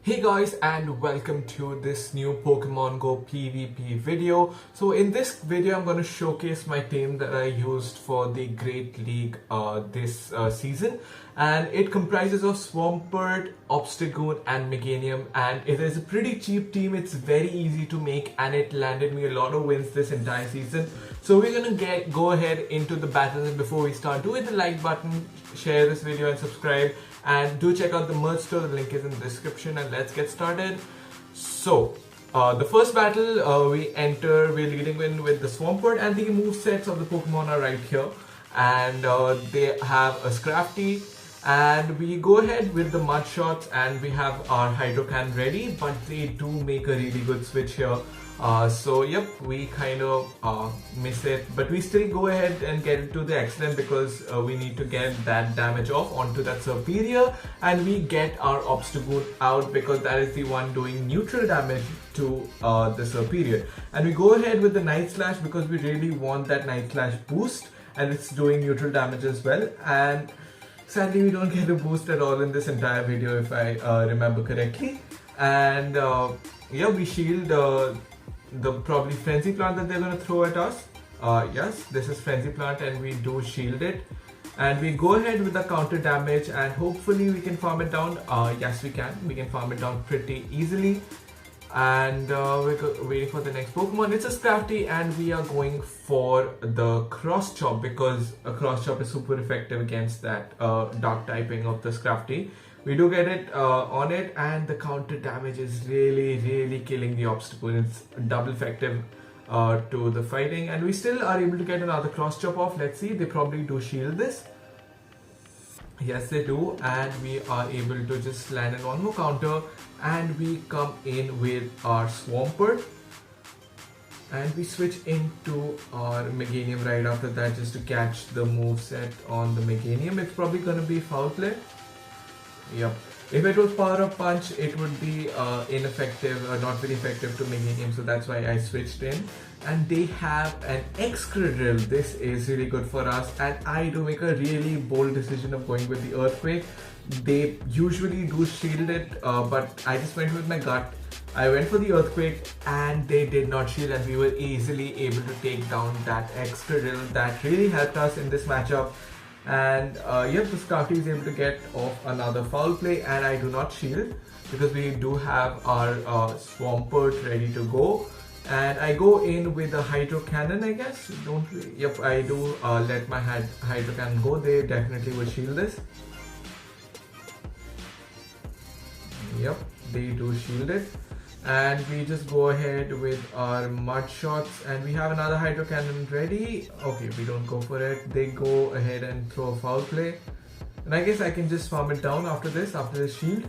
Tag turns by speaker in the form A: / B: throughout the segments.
A: Hey guys, and welcome to this new Pokemon Go PvP video. So in this video I'm going to showcase my team that I used for the Great League this season, and it comprises of Swampert, OBSTAGOON and MEGANUIM, and it is a pretty cheap team. It's very easy to make and it landed me a lot of wins this entire season. So we're gonna go ahead into the battles, and before we start, do hit the like button, share this video and subscribe, and do check out the merch store. The link is in the description, and let's get started. So the first battle we're leading in with the Swampert, and the movesets of the Pokemon are right here, and they have a Scrafty, and we go ahead with the Mud Shots, and we have our Hydro Can ready, but they do make a really good switch here. So yep, we kind of miss it, but we still go ahead and get into the excellent because we need to get that damage off onto that Superior, and we get our Obstagoon out because that is the one doing neutral damage to the Superior. And we go ahead with the Night Slash because we really want that Night Slash boost, and it's doing neutral damage as well. And sadly we don't get a boost at all in this entire video if I remember correctly. And yeah, we shield the probably Frenzy Plant that they're going to throw at us. Yes, this is Frenzy Plant, and we do shield it, and we go ahead with the counter damage, and hopefully we can farm it down. Yes, we can farm it down pretty easily. And we're waiting for the next Pokemon. It's a Scrafty, and we are going for the Cross Chop because a Cross Chop is super effective against that dark typing of the Scrafty. We do get it on it, and the counter damage is really killing the Obstacle. It's double effective to the fighting, and we still are able to get another Cross Chop off. Let's see, they probably do shield this. Yes, they do, and we are able to just land in one more counter, and we come in with our Swampert, and we switch into our MEGANUIM right after that just to catch the moveset on the MEGANUIM. It's probably going to be Foul Play. Yep. If it was Power Up Punch, it would be ineffective or not very effective to MEGANUIM, so that's why I switched in. And they have an Excadrill. This is really good for us, and I do make a really bold decision of going with the Earthquake. They usually do shield it, but I just went with my gut. I went for the Earthquake, and they did not shield, and we were easily able to take down that Excadrill. That really helped us in this matchup. And yep, the Scrafty is able to get off another Foul Play, and I do not shield because we do have our Swampert ready to go. And I go in with a Hydro Cannon, I guess. Yep, I do let my Hydro Cannon go. They definitely will shield this. Yep, they do shield it. And we just go ahead with our Mud Shots, and we have another Hydro Cannon ready. Okay, we don't go for it. They go ahead and throw a Foul Play, and I guess I can just farm it down after this shield.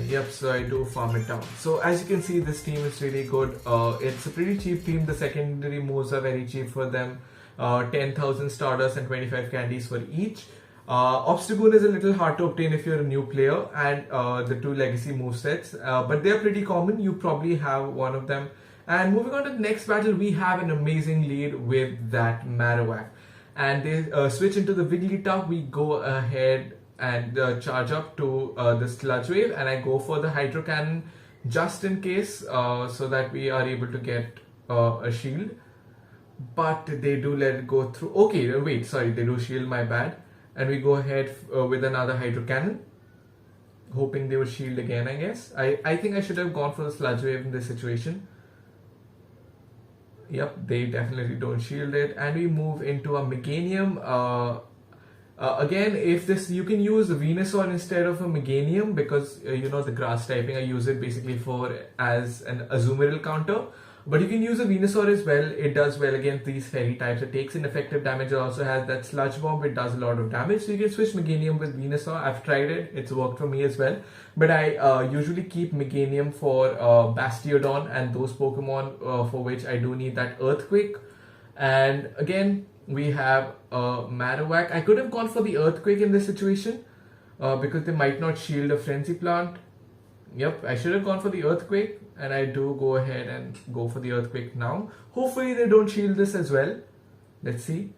A: Yep, so I do farm it down. So as you can see, this team is really good. It's a pretty cheap team. The secondary moves are very cheap for them. 10,000 Stardust and 25 candies for each. Obstagoon is a little hard to obtain if you're a new player, and the two legacy movesets, but they're pretty common. You probably have one of them. And moving on to the next battle, we have an amazing lead with that Marowak, and they switch into the Wigglytuff. We go ahead and charge up to the Sludge Wave, and I go for the Hydro Cannon just in case, so that we are able to get a shield. But they do let it go through. Okay, wait, sorry, they do shield, my bad. And we go ahead with another Hydro Cannon, hoping they would shield again, I guess. I think I should have gone for the Sludge Wave in this situation. Yep, they definitely don't shield it. And we move into a MEGANUIM. Again, if this, you can use a Venusaur instead of a MEGANUIM because you know, the grass typing, I use it basically for as an Azumarill counter. But you can use a Venusaur as well. It does well against these fairy types. It takes ineffective damage. It also has that Sludge Bomb. It does a lot of damage. So you can switch MEGANUIM with Venusaur. I've tried it. It's worked for me as well. But I usually keep MEGANUIM for Bastiodon and those Pokemon for which I do need that Earthquake. And again, we have Marowak. I could have gone for the Earthquake in this situation because they might not shield a Frenzy Plant. Yep, I should have gone for the Earthquake, and I do go ahead and go for the Earthquake now. Hopefully they don't shield this as well. Let's see.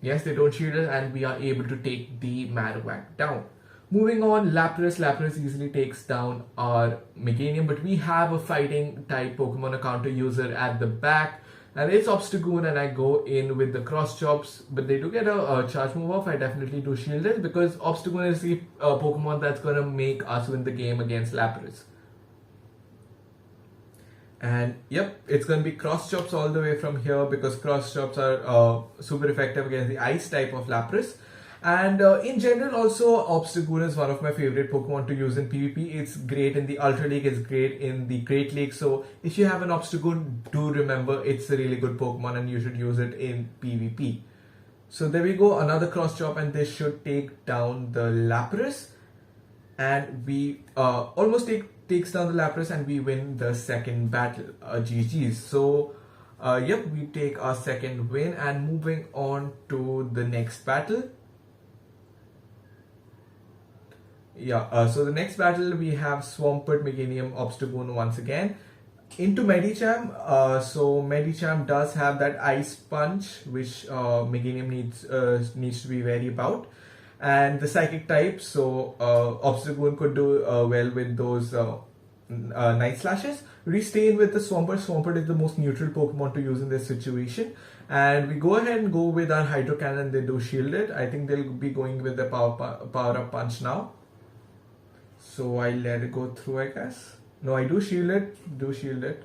A: Yes, they don't shield us, and we are able to take the Marowak down. Moving on, Lapras easily takes down our Meganium, but we have a fighting type Pokemon, a counter user at the back, and it's Obstagoon, and I go in with the cross chops, but they do get a charge move off. I definitely do shield it because Obstagoon is the Pokemon that's gonna make us win the game against Lapras. And yep, it's going to be cross chops all the way from here because cross chops are super effective against the ice type of Lapras. And in general also, Obstagoon is one of my favorite Pokemon to use in PvP. It's great in the Ultra League, it's great in the Great League. So if you have an Obstagoon, do remember it's a really good Pokemon and you should use it in PvP. So there we go, another cross chop, and this should take down the Lapras. And we almost takes down the Lapras, and we win the second battle. GG's. So yep, we take our second win, and moving on to the next battle. Yeah, so the next battle we have Swampert, Meganium, Obstagoon once again into Medicham. So Medicham does have that Ice Punch, which Meganium needs to be wary about, and the Psychic type. So Obstagoon could do well with those Night Slashes. We stay in with the Swampert. Swampert is the most neutral Pokemon to use in this situation, and we go ahead and go with our Hydro Cannon. They do shield it. I think they'll be going with the power up punch now. So I let it go through, I guess. No, I do shield it.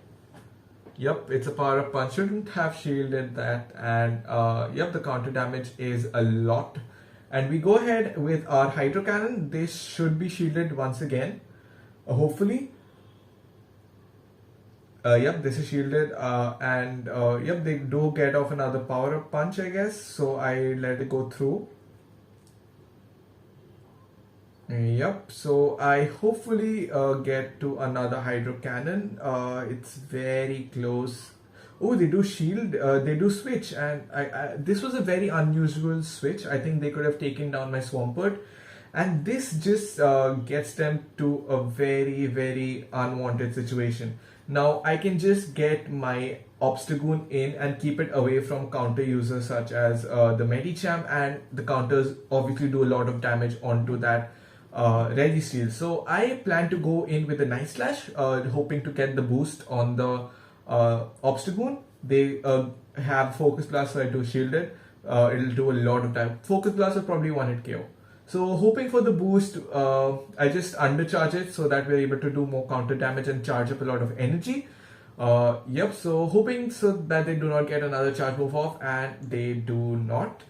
A: Yep, it's a power up punch. Shouldn't have shielded that, and yep, the counter damage is a lot. And we go ahead with our Hydro Cannon. This should be shielded once again, hopefully. Yep, this is shielded, and yep, they do get off another power up punch, I guess. So I let it go through. Yep, so I hopefully get to another Hydro Cannon. It's very close. Oh, they do shield, they do switch, and this was a very unusual switch. I think they could have taken down my Swampert, and this just gets them to a very, very unwanted situation. Now I can just get my Obstagoon in and keep it away from counter users such as the Medicham, and the counters obviously do a lot of damage onto that Registeel. So I plan to go in with a Night Slash, hoping to get the boost on the Obstagoon. They have Focus Blast, so I do shield it. It'll do a lot of damage. Focus Blast is probably 1-hit KO. So hoping for the boost, I just undercharge it so that we're able to do more counter damage and charge up a lot of energy. Yep, so hoping so that they do not get another charge move off, and they do not.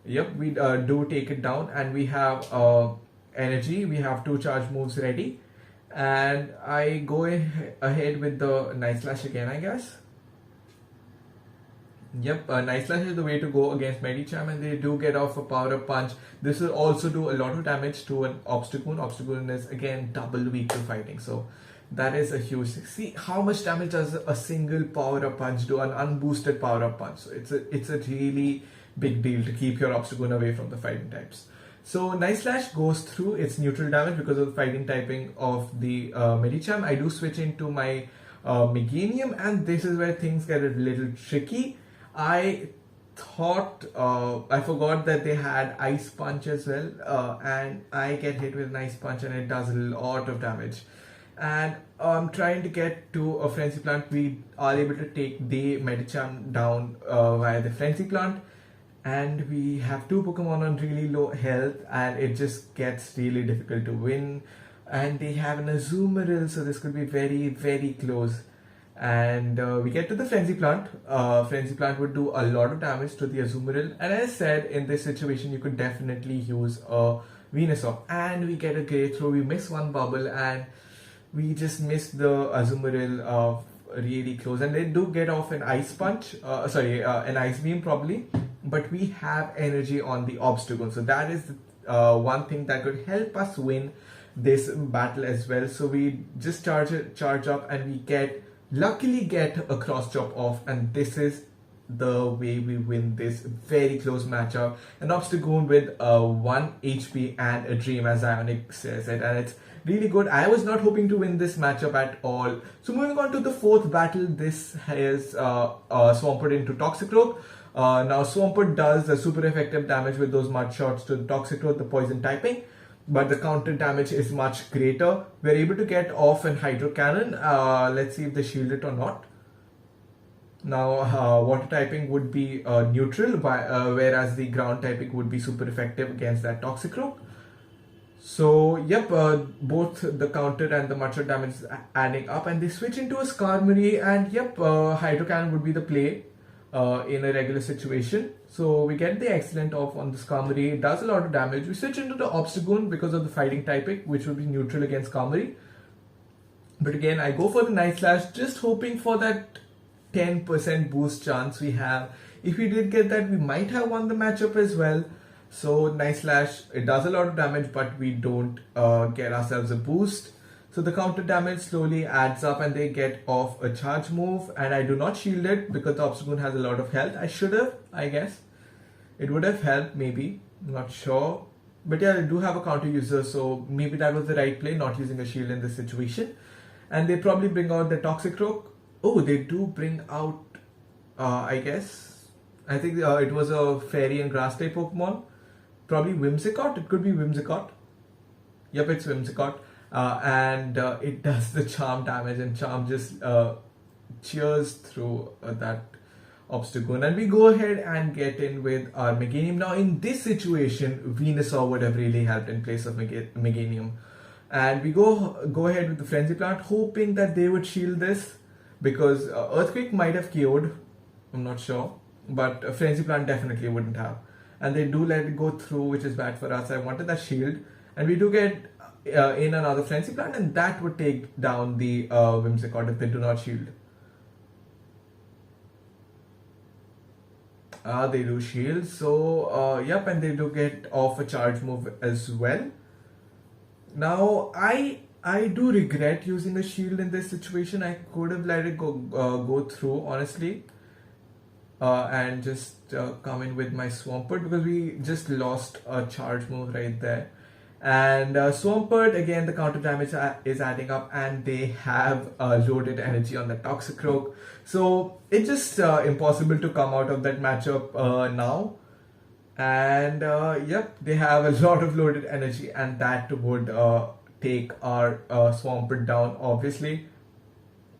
A: Yep, we do take it down, and we have energy. We have 2 charge moves ready, and I go ahead with the Night Slash again, I guess. Yep, Night Slash is the way to go against Medicham, and they do get off a power up punch. This will also do a lot of damage to an Obstagoon. Obstagoon is again double weak to fighting, so that is a huge. See how much damage does a single power up punch do, an unboosted power up punch. So it's a really big deal to keep your Obstagoon away from the fighting types. So Night Slash goes through its neutral damage because of the fighting typing of the Medicham. I do switch into my Meganium, and this is where things get a little tricky. I thought I forgot that they had Ice Punch as well, and I get hit with an Ice Punch, and it does a lot of damage. And I'm trying to get to a Frenzy Plant. We are able to take the Medicham down via the Frenzy Plant. And we have 2 Pokemon on really low health, and it just gets really difficult to win. And they have an Azumarill, so this could be very, very close. And we get to the Frenzy Plant. Frenzy Plant would do a lot of damage to the Azumarill. And as I said, in this situation, you could definitely use a Venusaur. And we get a Great Throw. We miss one bubble, and we just miss the Azumarill really close. And they do get off an Ice Punch, an Ice Beam probably. But we have energy on the Obstagoon, so that is one thing that could help us win this battle as well. So we just charge up, and we luckily get a cross chop off, and this is the way we win this very close matchup. An Obstagoon with 1 HP and a Dream, as Ionic says it, and it's really good. I was not hoping to win this matchup at all. So moving on to the fourth battle, this is Swampert into Toxicroak. Now Swampert does the super effective damage with those mud shots to the Toxicroak, the poison typing, but the counter damage is much greater. We're able to get off an Hydro Cannon. Let's see if they shield it or not. Now water typing would be neutral, whereas the ground typing would be super effective against that Toxicroak. So yep, both the counter and the mud-shot damage is adding up, and they switch into a Skarmory, and yep, Hydro Cannon would be the play in a regular situation. So we get the excellent off on the Skarmory. It does a lot of damage. We switch into the OBSTAGOON because of the fighting typing, which would be neutral against Skarmory. But again, I go for the Night Slash, just hoping for that 10% boost chance we have. If we did get that, we might have won the matchup as well. So Night Slash, it does a lot of damage, but we don't get ourselves a boost. So the counter damage slowly adds up and they get off a charge move, and I do not shield it because the OBSTAGOON has a lot of health. I should have, I guess. It would have helped maybe, I'm not sure. But yeah, I do have a counter user, so maybe that was the right play, not using a shield in this situation. And they probably bring out the Toxicroak. Oh, they do bring out, I guess. I think it was a fairy and grass type Pokemon. Probably Whimsicott. It could be Whimsicott. Yep, it's Whimsicott. And it does the charm damage, and charm just cheers through that OBSTAGOON. And we go ahead and get in with our MEGANUIM. Now in this situation, Venusaur would have really helped in place of MEGANUIM. And we go ahead with the Frenzy Plant, hoping that they would shield this, because Earthquake might have KO'd, I'm not sure, but Frenzy Plant definitely wouldn't have. And they do let it go through, which is bad for us. I wanted that shield, and we do get in another Frenzy Plant, and that would take down the Whimsicott if they do not shield. They do shield, so yep, and they do get off a charge move as well. Now I do regret using a shield in this situation. I could have let it go through, honestly, and just come in with my Swampert, because we just lost a charge move right there. And Swampert, again, the counter damage is adding up, and they have loaded energy on the Toxicroak. So it's just impossible to come out of that matchup now. And yep, they have a lot of loaded energy, and that would take our Swampert down, obviously.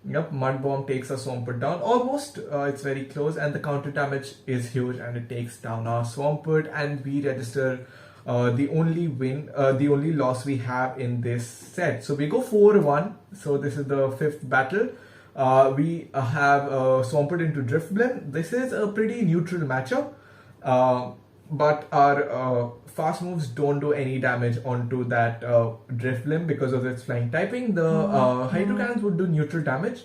A: Yep, Mud Bomb takes our Swampert down. Almost, it's very close, and the counter damage is huge, and it takes down our Swampert, and we register the only loss we have in this set. So we go 4-1. So this is the fifth battle. We have Swampert into Drifblim. This is a pretty neutral matchup, but our fast moves don't do any damage onto that Drifblim because of its flying typing. The Hydro Cannons would do neutral damage.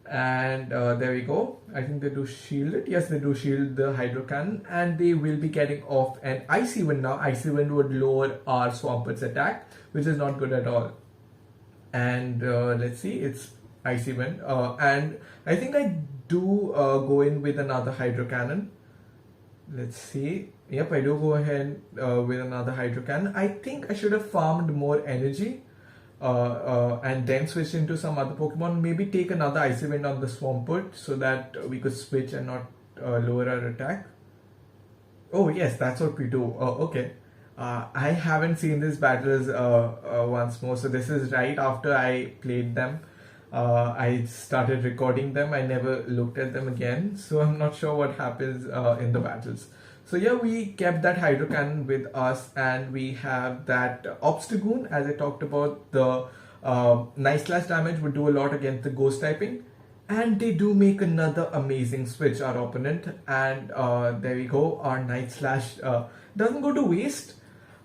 A: And there we go. I think they do shield it. Yes, they do shield the Hydro Cannon, and they will be getting off an Icy Wind now. Icy Wind would lower our Swampert's attack, which is not good at all. And let's see, it's Icy Wind. And I think I do go in with another Hydro Cannon. Let's see. Yep, I do go ahead with another Hydro Cannon. I think I should have farmed more energy. And then switch into some other Pokemon, maybe take another Icy Wind on the Swampert so that we could switch and not lower our attack. Oh yes, that's what we do. Okay. I haven't seen these battles once more, so this is right after I played them. I started recording them. I never looked at them again, so I'm not sure what happens in the battles. So yeah, we kept that Hydro Cannon with us, and we have that OBSTAGOON. As I talked about, the Night Slash damage would do a lot against the Ghost typing, and they do make another amazing switch, our opponent, and there we go. Our Night Slash doesn't go to waste,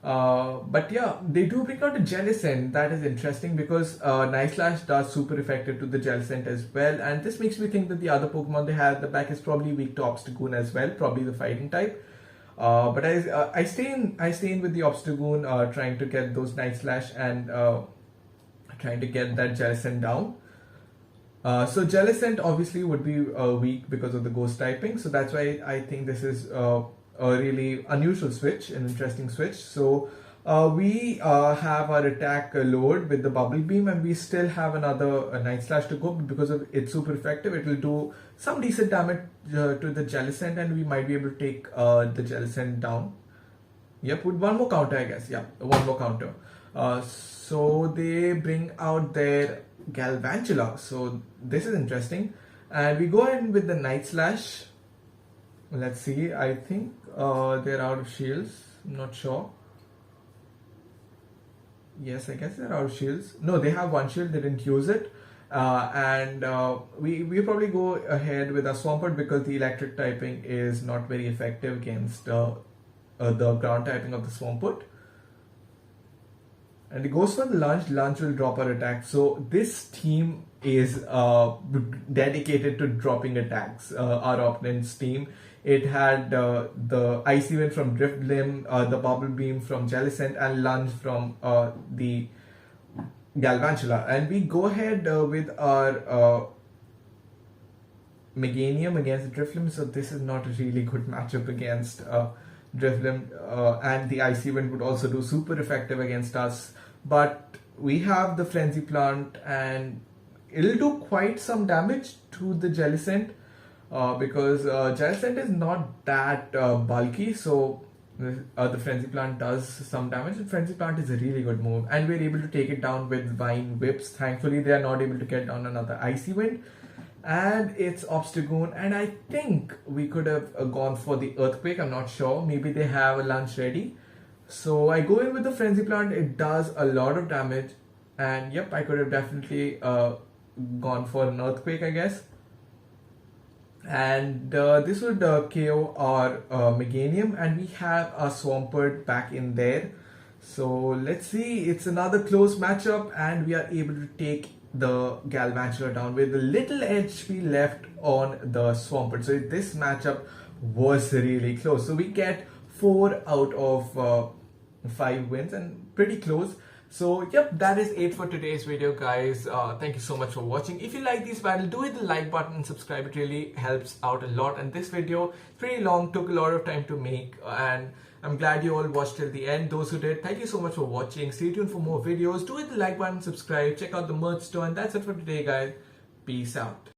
A: but yeah, they do bring out a Jellicent. That is interesting because Night Slash does super effective to the Jellicent as well, and this makes me think that the other Pokemon they have at the back is probably weak to OBSTAGOON as well, probably the fighting type. But I stay in with the OBSTAGOON, trying to get those Night Slash and trying to get that Jellicent down. So Jellicent obviously would be weak because of the Ghost typing, so that's why I think this is a really unusual switch, an interesting switch. So We have our attack lowered with the bubble beam, and we still have another night slash to go. Because of it's super effective, it will do some decent damage to the Jellicent, and we might be able to take the Jellicent down. Yep, with one more counter, I guess. Yeah, one more counter. So they bring out their Galvantula. So this is interesting. And we go in with the Night Slash. Let's see. I think they're out of shields. I'm not sure. Yes, I guess they're out of shields. No, they have one shield. They didn't use it. We probably go ahead with our Swampert because the electric typing is not very effective against the ground typing of the Swampert. And it goes for the lunge. Lunge will drop our attack. So this team is dedicated to dropping attacks. Our opponent's team. It had the Icy Wind from Drift Limb, the Bubble Beam from Jellicent, and Lunge from the Galvantula. And we go ahead with our MEGANUIM against the Drift Limb. So this is not a really good matchup against Drift Limb, and the Icy Wind would also do super effective against us. But we have the Frenzy Plant, and it'll do quite some damage to the Jellicent. Because Jellicent is not that bulky, so the Frenzy Plant does some damage. The Frenzy Plant is a really good move, and we're able to take it down with Vine Whips. Thankfully, they are not able to get down another Icy Wind. And it's OBSTAGOON, and I think we could have gone for the Earthquake. I'm not sure. Maybe they have a lunch ready. So I go in with the Frenzy Plant. It does a lot of damage, and yep, I could have definitely gone for an Earthquake, I guess. And this would KO our MEGANUIM, and we have a Swampert back in there. So let's see, it's another close matchup, and we are able to take the Galvantula down with a little HP left on the Swampert. So this matchup was really close. So we get 4 out of 5 wins, and pretty close. So yep, that is it for today's video, guys. Thank you so much for watching. If you like this battle, do hit the like button and subscribe. It really helps out a lot. And this video is pretty long, took a lot of time to make, and I'm glad you all watched till the end. Those who did, thank you so much for watching. Stay tuned for more videos. Do hit the like button, subscribe, check out the merch store, and that's it for today, guys. Peace out.